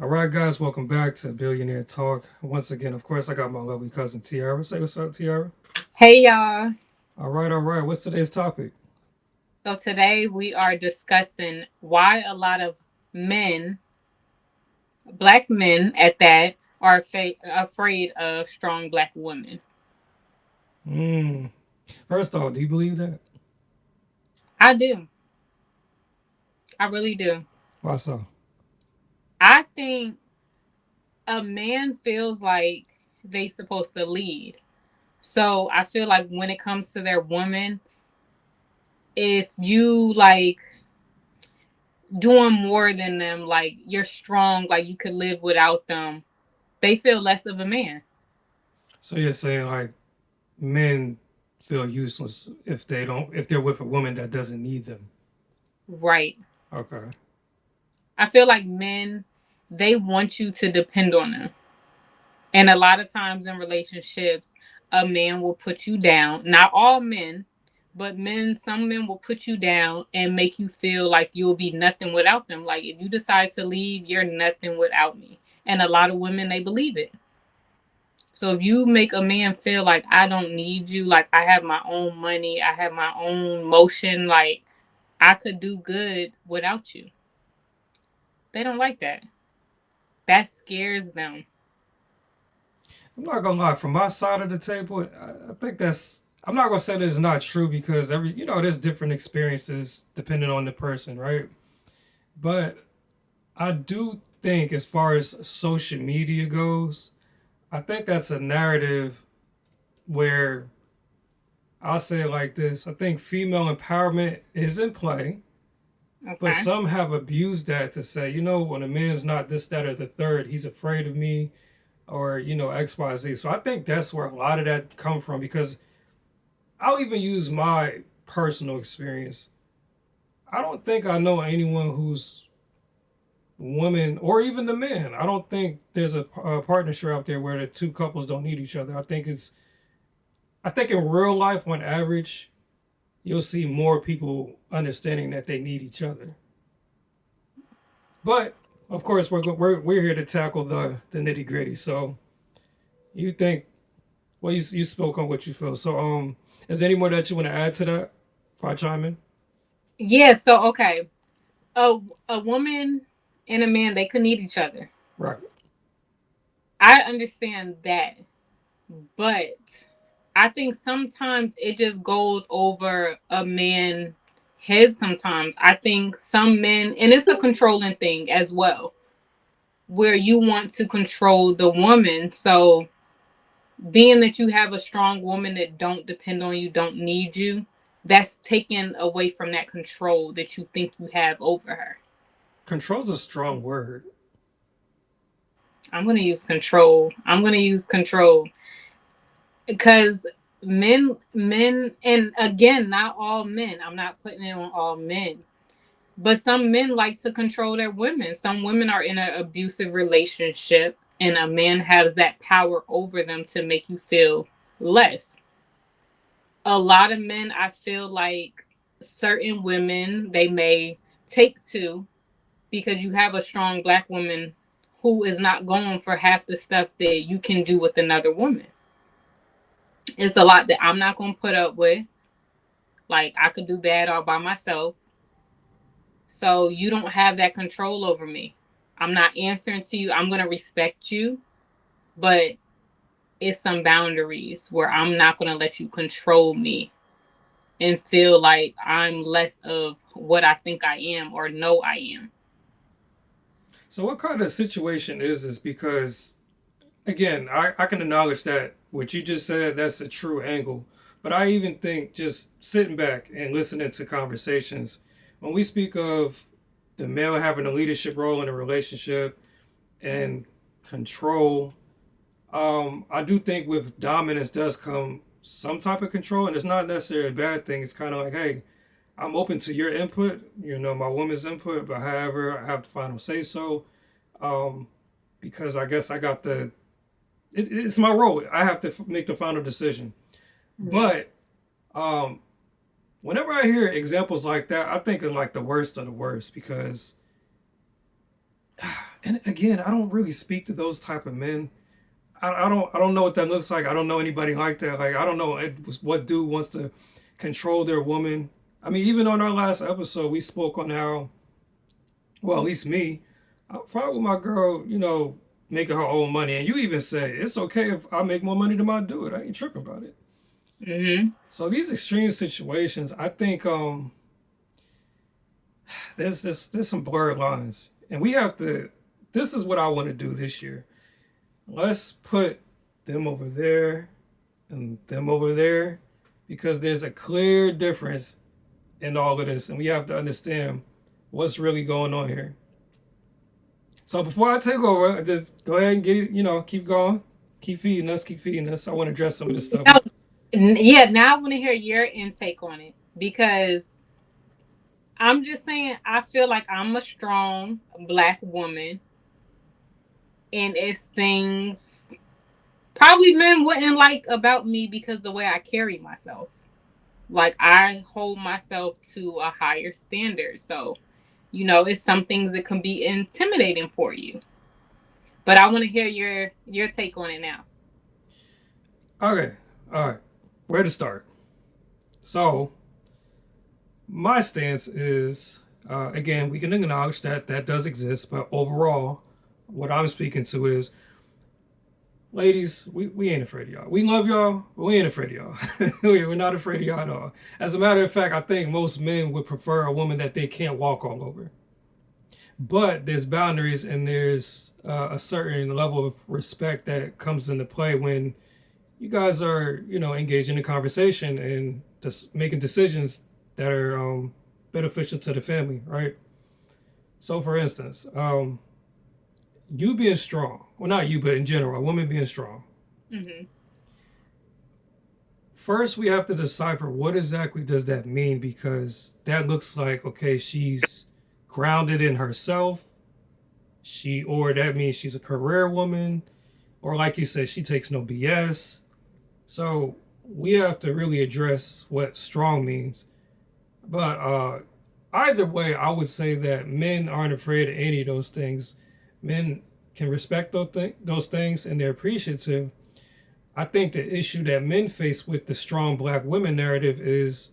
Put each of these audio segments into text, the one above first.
All right, guys, welcome back to Billionaire Talk. Once again, of course, I got my lovely cousin Tiara. Say what's up, Tiara. Hey y'all. All right, all right. What's today's topic? So today we are discussing why a lot of men, black men at that, are afraid of strong black women. Hmm. First off, do you believe that? I do. I really do. Why so? I think a man feels like they supposed to lead. So I feel like when it comes to their woman, if you like doing more than them, like you're strong, like you could live without them, they feel less of a man. So you're saying like men feel useless if they're with a woman that doesn't need them. Right. Okay. I feel like men, they want you to depend on them. And a lot of times in relationships, a man will put you down. Not all men, but some men will put you down and make you feel like you'll be nothing without them. Like if you decide to leave, you're nothing without me. And a lot of women, they believe it. So if you make a man feel like I don't need you, like I have my own money, I have my own motion, like I could do good without you. They don't like that. That scares them. I'm not gonna lie. From my side of the table, I think that's. I'm not gonna say that it's not true because there's different experiences depending on the person, right? But I do think, as far as social media goes, I think that's a narrative where I'll say it like this. I think female empowerment is in play, but Okay. some have abused that to say, when a man's not this, that, or the third, he's afraid of me or, XYZ. So I think that's where a lot of that come from because I'll even use my personal experience. I don't think I know anyone who's women or even the men. I don't think there's a partnership out there where the two couples don't need each other. I think in real life, on average, you'll see more people understanding that they need each other. But of course, we're here to tackle the nitty gritty. So you think, well, you spoke on what you feel. So is there any more that you want to add to that? If I chime in, Yeah, so okay. A a woman and a man, they could need each other. right? I understand that. But I think sometimes it just goes over a man head sometimes. I think some men, and it's a controlling thing as well, where you want to control the woman. So being that you have a strong woman that don't depend on you, don't need you, that's taken away from that control that you think you have over her. Control's a strong word. I'm going to use control. I'm going to use control because men, and again, not all men. I'm not putting it on all men, but some men like to control their women. Some women are in an abusive relationship, and a man has that power over them to make you feel less. A lot of men, I feel like certain women, they may take to because you have a strong black woman who is not going for half the stuff that you can do with another woman. It's a lot that I'm not going to put up with. Like, I could do that all by myself. So you don't have that control over me. I'm not answering to you. I'm going to respect you, but it's some boundaries where I'm not going to let you control me and feel like I'm less of what I think I am or know I am. So what kind of situation is this? Because again, I can acknowledge that what you just said, that's a true angle. But I even think just sitting back and listening to conversations, when we speak of the male having a leadership role in a relationship and control, I do think with dominance does come some type of control, and it's not necessarily a bad thing. It's kind of like, hey, I'm open to your input, my woman's input, but however, I have the final say so. Um, because I guess I got it's my role. I have to make the final decision. But um, whenever I hear examples like that, I think of like the worst of the worst because And again, I don't really speak to those type of men. I don't know what that looks like. I don't know anybody like that. Like I don't know what dude wants to control their woman. I mean, even on our last episode, we spoke on how, well, at least me, I'm fine with my girl, making her own money. And you even say it's okay if I make more money than I do it. I ain't tripping about it. Mm-hmm. So these extreme situations, I think there's some blurred lines, and we have to. This is what I want to do this year. Let's put them over there and them over there because there's a clear difference in all of this, and we have to understand what's really going on here. So before I take over, just go ahead and get it. Keep going, keep feeding us, keep feeding us. I want to address some of this stuff. No, yeah, now I want to hear your intake on it because I'm just saying I feel like I'm a strong black woman, and it's things probably men wouldn't like about me because the way I carry myself. Like I hold myself to a higher standard. So, it's some things that can be intimidating for you. But I want to hear your take on it now. Okay, all right, where to start? So my stance is, again, we can acknowledge that that does exist, but overall, what I'm speaking to is, ladies, we ain't afraid of y'all. We love y'all, but we ain't afraid of y'all. We're not afraid of y'all at all. As a matter of fact, I think most men would prefer a woman that they can't walk all over. But there's boundaries and there's a certain level of respect that comes into play when you guys are, engaging in conversation and just making decisions that are beneficial to the family, right? So, for instance, you being strong, well, not you, but in general, a woman being strong. Mm-hmm. First, we have to decipher what exactly does that mean because that looks like, okay, she's grounded in herself. Or that means she's a career woman, or like you said, she takes no BS. So we have to really address what strong means. But either way, I would say that men aren't afraid of any of those things. Men can respect those things and they're appreciative. I think the issue that men face with the strong black women narrative is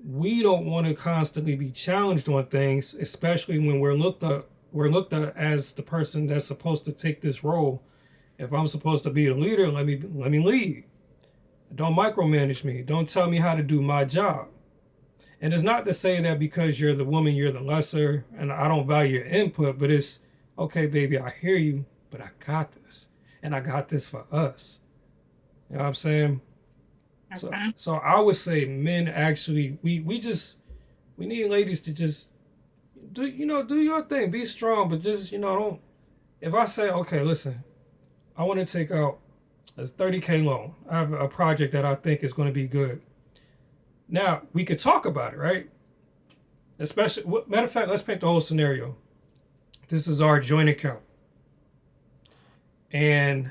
we don't want to constantly be challenged on things, especially when we're looked at as the person that's supposed to take this role. If I'm supposed to be the leader, let me lead. Don't micromanage me. Don't tell me how to do my job. And it's not to say that because you're the woman, you're the lesser, and I don't value your input, but it's okay, baby, I hear you, but I got this. And I got this for us. You know what I'm saying? So Okay. so I would say men actually we need ladies to just do your thing, be strong, but just don't if I say, okay, listen, I want to take out a 30K loan. I have a project that I think is going to be good. Now, we could talk about it, right? Especially, matter of fact, let's paint the whole scenario. This is our joint account. And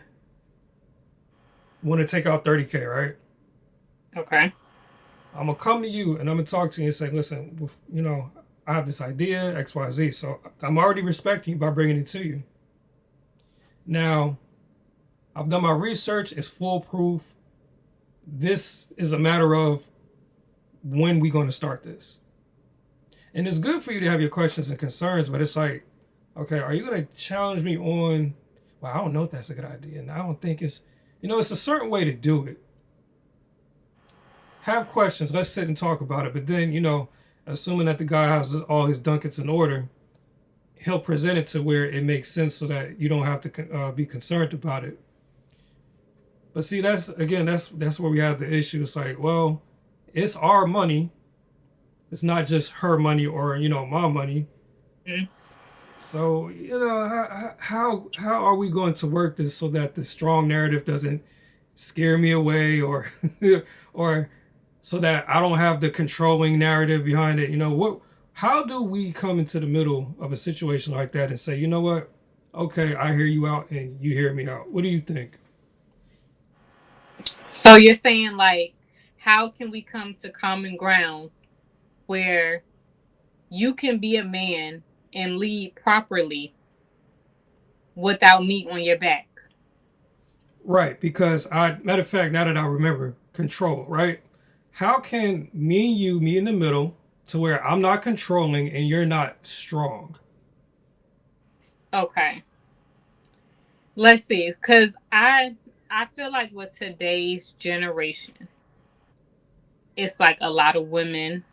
want to take out 30K, right? Okay. I'm going to come to you and I'm going to talk to you and say, listen, I have this idea, XYZ. So I'm already respecting you by bringing it to you. Now, I've done my research, it's foolproof. This is a matter of when we going to start this. And it's good for you to have your questions and concerns, but it's like, okay, are you going to challenge me on, well, I don't know if that's a good idea. And I don't think it's a certain way to do it. Have questions, let's sit and talk about it. But then, assuming that the guy has all his ducats in order, he'll present it to where it makes sense so that you don't have to be concerned about it. But see, that's where we have the issue. It's like, well, it's our money. It's not just her money or my money. Mm-hmm. So how are we going to work this so that the strong narrative doesn't scare me away or or so that I don't have the controlling narrative behind it? How do we come into the middle of a situation like that and say, you know what? Okay, I hear you out and you hear me out. What do you think? So you're saying like, how can we come to common grounds where you can be a man and lead properly, without meat on your back. Right, because matter of fact, now that I remember, control, right? How can me and you meet in the middle to where I'm not controlling and you're not strong? Okay. Let's see, because I feel like with today's generation, it's like a lot of women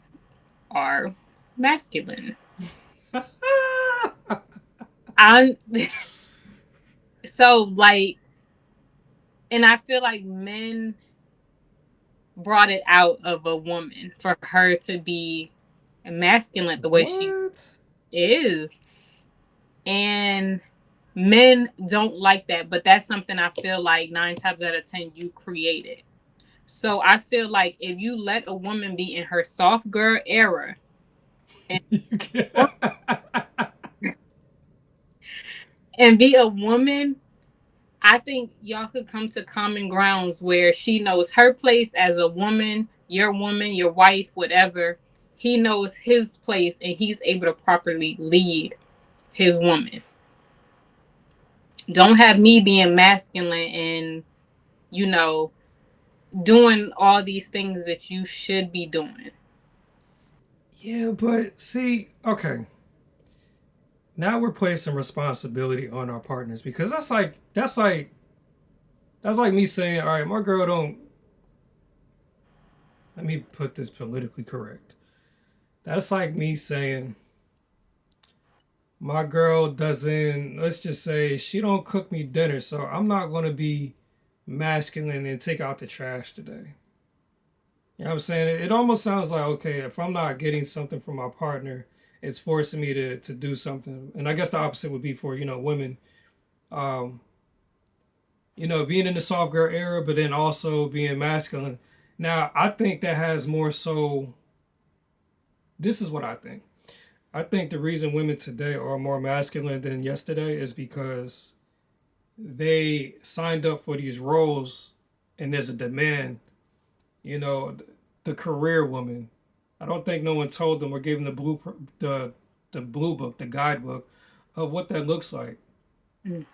are masculine. I'm so like, and I feel like men brought it out of a woman for her to be masculine the way she What? is, and men don't like that. But that's something I feel like 9 times out of 10 you created. So I feel like if you let a woman be in her soft girl era and You can't. and be a woman, I think y'all could come to common grounds where she knows her place as a woman, your wife, whatever. He knows his place and he's able to properly lead his woman. Don't have me being masculine and, you know, doing all these things that you should be doing. Yeah, but see, okay. Now we're placing responsibility on our partners because that's like me saying, all right, my girl don't. Let me put this politically correct. That's like me saying my girl doesn't. Let's just say she don't cook me dinner, so I'm not gonna be masculine and take out the trash today. You know what I'm saying? It almost sounds like, okay, if I'm not getting something from my partner, it's forcing me to do something. And I guess the opposite would be for, women. Um, being in the soft girl era, but then also being masculine. Now, I think that has more so. This is what I think. I think the reason women today are more masculine than yesterday is because they signed up for these roles and there's a demand, you know, the career woman. I don't think no one told them or gave them the blue book, the guidebook of what that looks like Mm.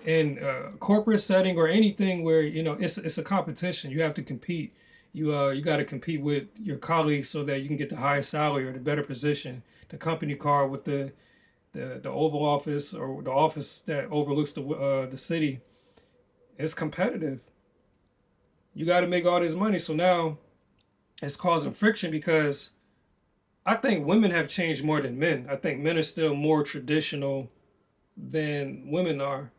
in a corporate setting or anything where it's a competition. You have to compete. You got to compete with your colleagues so that you can get the higher salary or the better position, the company car with the Oval Office or the office that overlooks the city. It's competitive. You got to make all this money. So now it's causing friction because I think women have changed more than men. I think men are still more traditional than women are.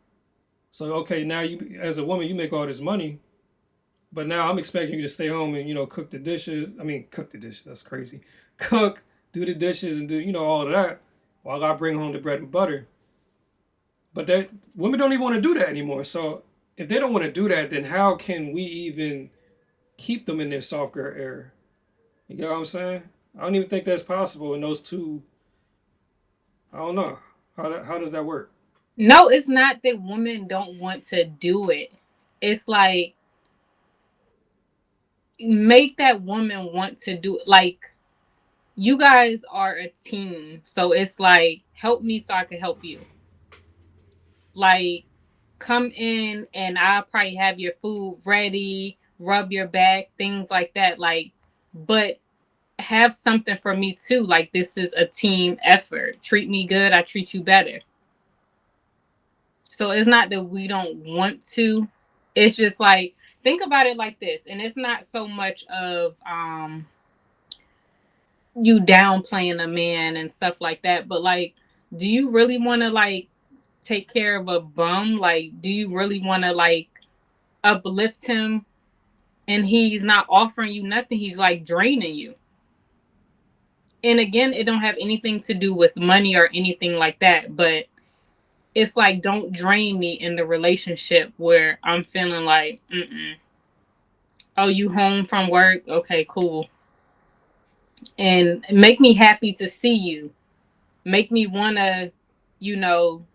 So okay, now you as a woman you make all this money, but now I'm expecting you to stay home and cook the dishes. I mean, cook the dishes. That's crazy. Cook, do the dishes, and do all of that while I bring home the bread and butter. But that women don't even want to do that anymore. So if they don't want to do that, then how can we even keep them in their soft girl era? You get what I'm saying? I don't even think that's possible in those two. I don't know how does that work. No, it's not that women don't want to do it. It's like make that woman want to do it. Like you guys are a team. So it's like help me so I can help you. Like come in and I'll probably have your food ready, rub your back, things like that. Like, but have something for me too. Like this is a team effort. Treat me good, I treat you better. So it's not that we don't want to. It's just like think about it like this. And it's not so much of you downplaying a man and stuff like that, but like do you really want to like take care of a bum? Like do you really want to like uplift him and he's not offering you nothing, he's like draining you? And again, it don't have anything to do with money or anything like that, but it's like don't drain me in the relationship where I'm feeling like oh, you home from work, okay, cool, and make me happy to see you, make me want to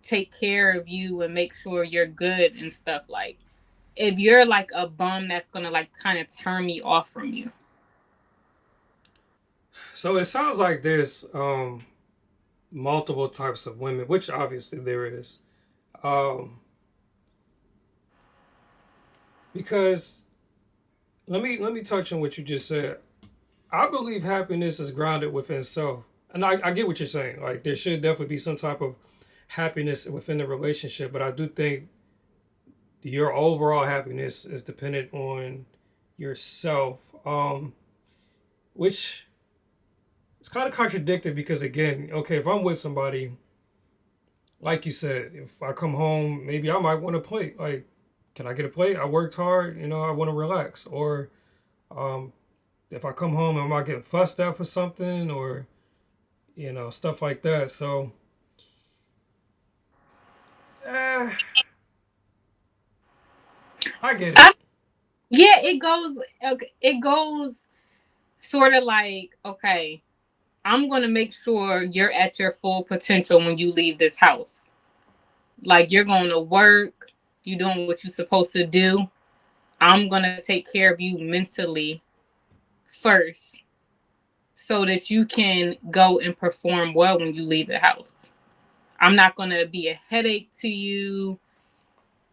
take care of you and make sure you're good and stuff. Like if you're like a bum, that's gonna like kind of turn me off from you. So it sounds like there's multiple types of women, which obviously there is. Um, because let me touch on what you just said. I believe happiness is grounded within self, and I get what you're saying. Like there should definitely be some type of happiness within the relationship, but I do think your overall happiness is dependent on yourself. Which it's kind of contradictory because again, okay, if I'm with somebody, like you said, if I come home, maybe I might want to play. Like, can I get a plate? I worked hard, I want to relax. Or um, if I come home, am I getting fussed at for something, or stuff like that. So, eh, I get it. I, yeah, it goes. Okay, it goes sort of like, okay, I'm gonna make sure you're at your full potential when you leave this house. Like you're going to work, you doing what you're supposed to do. I'm gonna take care of you mentally first, so that you can go and perform well when you leave the house. I'm not gonna be a headache to you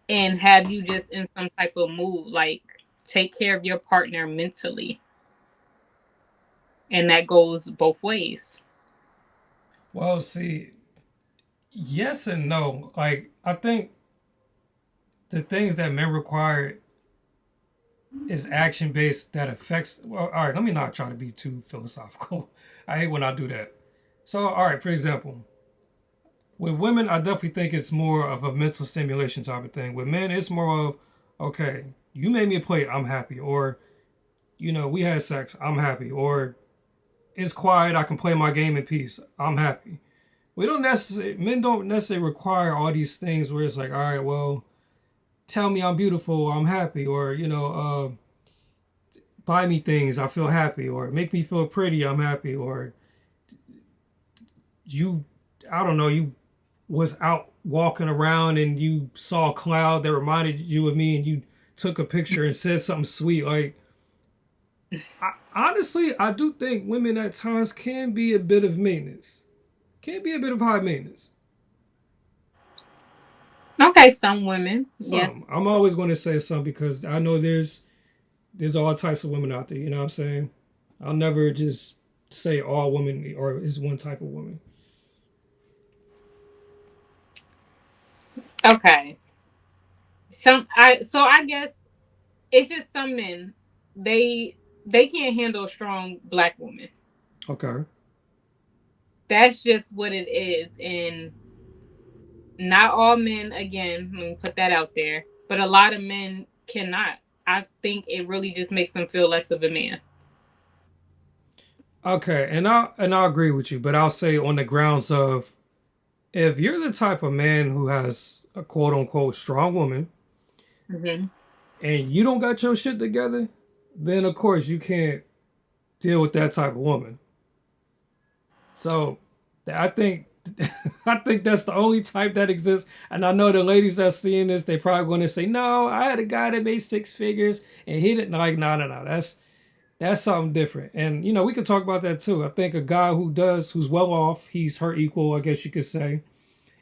and have you just in some type of mood. Like take care of your partner mentally, and that goes both ways. Well, see, yes and no. Like, I think the things that men require is action based that affects. Well, all right, let me not try to be too philosophical. I hate when I do that. So, all right, for example, with women, I definitely think it's more of a mental stimulation type of thing. With men, it's more of, okay, you made me a plate, I'm happy. Or, we had sex, I'm happy. Or, it's quiet, I can play my game in peace, I'm happy. Men don't necessarily require all these things where it's like, all right, well, tell me I'm beautiful, I'm happy. Or, buy me things, I feel happy. Or make me feel pretty, I'm happy. Or, you, I don't know, you was out walking around and you saw a cloud that reminded you of me and you took a picture and said something sweet. Like, honestly, I do think women at times can be a bit of maintenance, can be a bit of high maintenance. Okay, some women, yes. Some. I'm always going to say some because I know there's all types of women out there. You know what I'm saying? I'll never just say all women or is one type of woman. Okay. I guess it's just some men, they they can't handle a strong black woman. Okay. That's just what it is. And not all men, again, let me put that out there, but a lot of men cannot. I think it really just makes them feel less of a man. Okay, and I agree with you, but I'll say on the grounds of if you're the type of man who has a quote unquote strong woman Hmm. and you don't got your shit together, then of course you can't deal with that type of woman. So I think I think that's the only type that exists. And I know the ladies that's seeing this, they probably going to say, "No, I had a guy that made six figures and he didn't." Like, no, no, no. That's something different. And we could talk about that too. I think a guy who's well off, he's her equal, I guess you could say.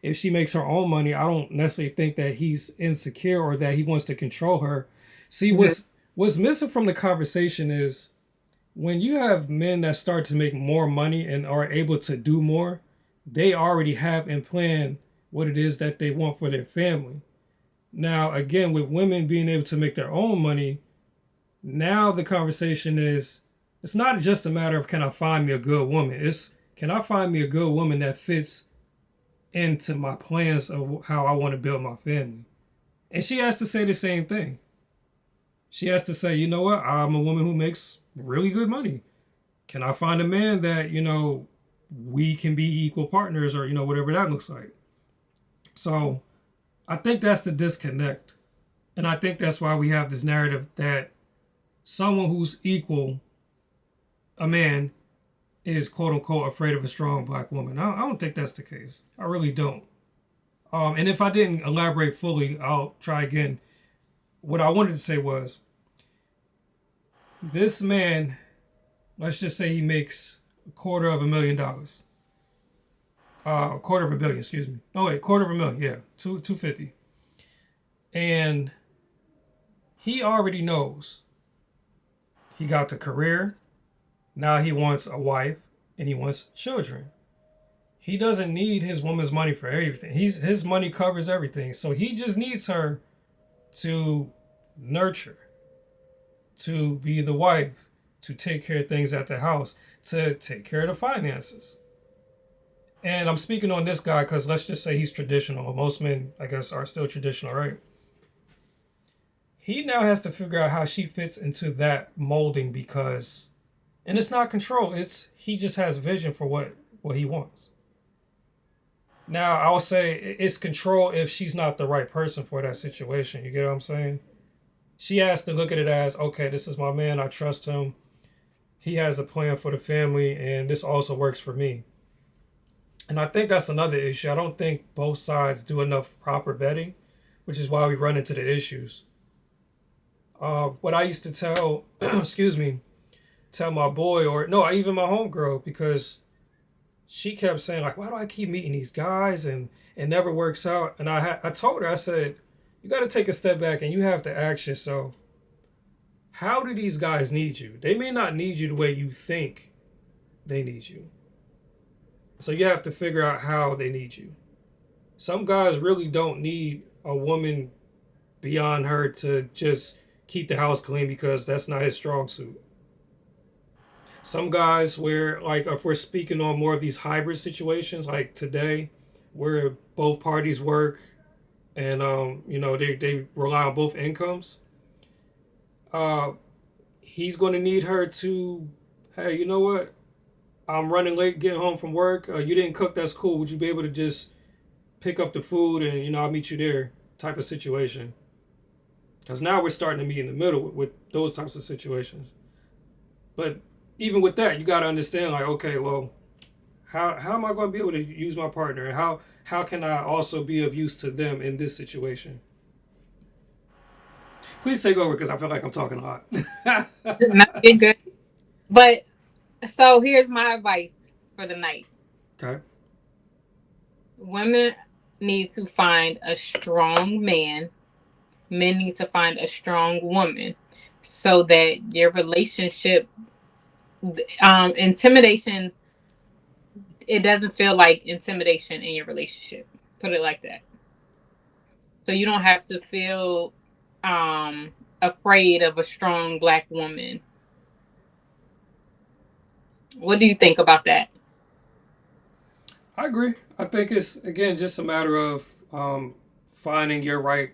If she makes her own money, I don't necessarily think that he's insecure or that he wants to control her. See, Hmm. what's missing from the conversation is when you have men that start to make more money and are able to do more, they already have in plan what it is that they want for their family. Now, again, with women being able to make their own money, now the conversation is it's not just a matter of can I find me a good woman. It's can I find me a good woman that fits into my plans of how I want to build my family. And she has to say the same thing. She has to say, you know what, I'm a woman who makes really good money. Can I find a man that, we can be equal partners or, whatever that looks like. So I think that's the disconnect. And I think that's why we have this narrative that someone who's equal a man is quote unquote afraid of a strong black woman. I don't think that's the case. I really don't. And if I didn't elaborate fully, I'll try again. What I wanted to say was this man, let's just say he makes $250,000. quarter of a billion, excuse me. Oh wait, quarter of a million, yeah, 250. And he already knows he got the career. Now he wants a wife and he wants children. He doesn't need his woman's money for everything. His money covers everything. So he just needs her to nurture, to be the wife, to take care of things at the house, to take care of the finances. And I'm speaking on this guy because let's just say he's traditional. Most men, I guess, are still traditional, right? He now has to figure out how she fits into that molding because, and it's not control. It's he just has vision for what he wants. Now I'll say it's control if she's not the right person for that situation. You get what I'm saying? She has to look at it as okay, this is my man. I trust him. He has a plan for the family, and this also works for me. And I think that's another issue. I don't think both sides do enough proper vetting, which is why we run into the issues. What I used to tell, excuse me, tell my boy or no, even my homegirl because she kept saying like, why do I keep meeting these guys and it never works out? And I told her I said, you got to take a step back and you have to ask yourself, how do these guys need you? They may not need you the way you think they need you. So you have to figure out how they need you. Some guys really don't need a woman beyond her to just keep the house clean because that's not his strong suit. Some guys where like if we're speaking on more of these hybrid situations like today where both parties work and they rely on both incomes, uh he's going to need her to, hey, you know what, I'm running late getting home from work, you didn't cook, that's cool, would you be able to just pick up the food and I'll meet you there type of situation. Because now we're starting to meet in the middle with those types of situations. But even with that, you got to understand, like, okay, well, how am I going to be able to use my partner? And how can I also be of use to them in this situation? Please take over because I feel like I'm talking a lot. Not get good. But so here's my advice for the night. Okay. Women need to find a strong man. Men need to find a strong woman so that your relationship, intimidation, it doesn't feel like intimidation in your relationship. Put it like that. So you don't have to feel afraid of a strong black woman. What do you think about that? I agree. I think it's again just a matter of finding your right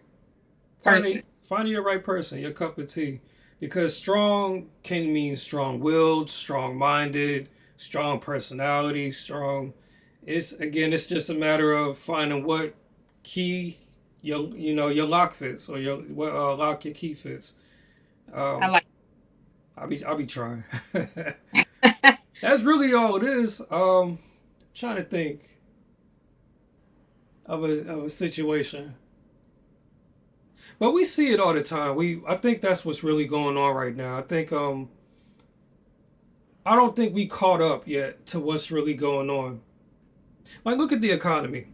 finding Person. finding your right person, your cup of tea. Because strong can mean strong willed, strong minded, strong personality, strong. It's just a matter of finding what key your lock fits or your what lock your key fits. I Um, like I'll be trying. That's really all it is. Trying to think of a situation. But we see it all the time. I think that's what's really going on right now. I don't think we caught up yet to what's really going on. Like look at the economy.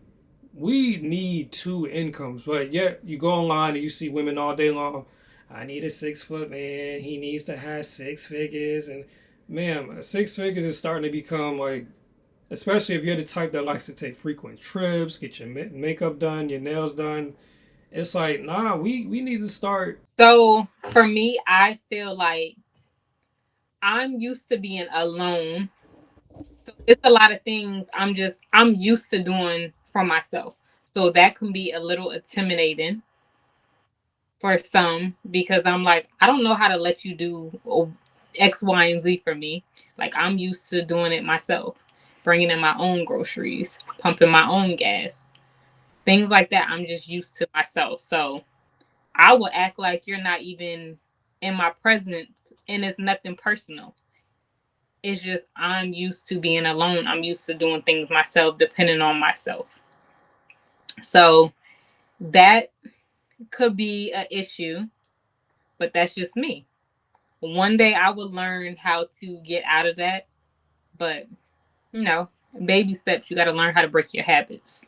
We need two incomes, but yet you go online and you see women all day long. I need a 6 foot man. He needs to have 6 figures, and man, 6 figures is starting to become like, especially if you're the type that likes to take frequent trips, get your makeup done, your nails done. It's like, nah, we need to start. so for me, I feel like I'm used to being alone. So it's a lot of things I'm used to doing for myself. So that can be a little intimidating for some because I'm like, I don't know how to let you do X, Y, and Z for me. Like I'm used to doing it myself, bringing in my own groceries, pumping my own gas, things like that. I'm just used to myself. So I will act like you're not even in my presence and it's nothing personal. It's just I'm used to being alone. I'm used to doing things myself, depending on myself. So that could be an issue, but that's just me. One day I will learn how to get out of that, but no. Baby steps. You got to learn how to break your habits.